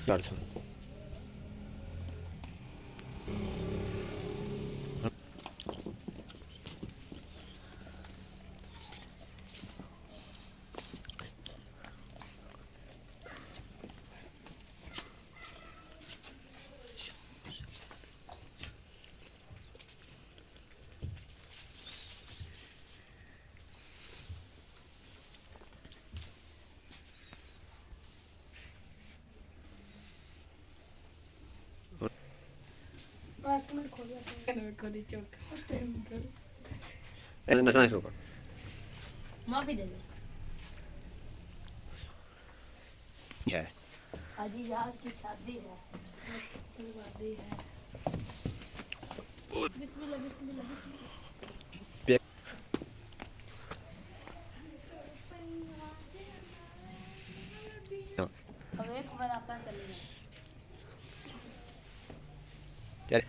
ਗੱਲ ਸੁਣ। नचना शुरू कर। माफी दे दे। है अजी यार की शादी है। शादी है। बिस्मिल्लाह बिस्मिल्लाह बिस्मिल्लाह। अब एक बार आता चलेगा। चल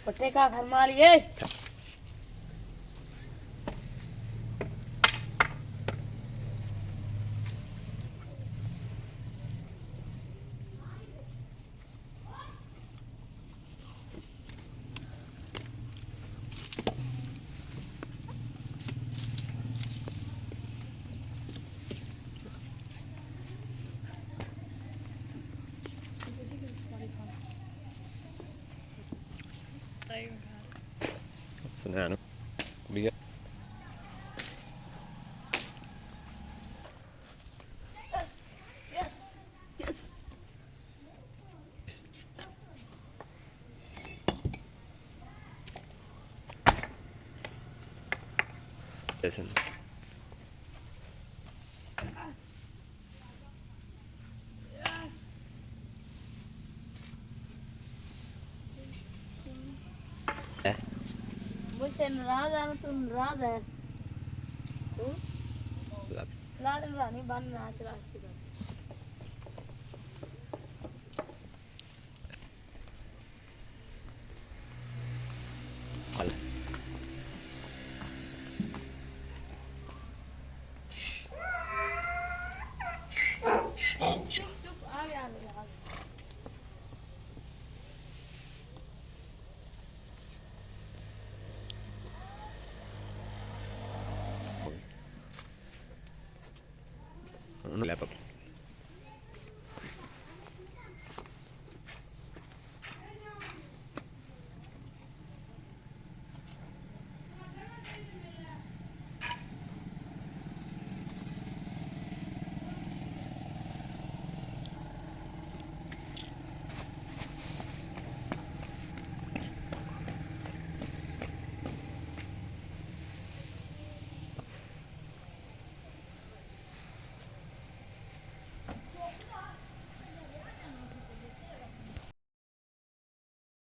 पट्टे का घर मार लिए। सुना ना भी ऐसे मुझसे नाराज है तू नाराज है। तू लाल रानी बन नाच रास्ते का। चुप आ गया नाराज। लैपटॉप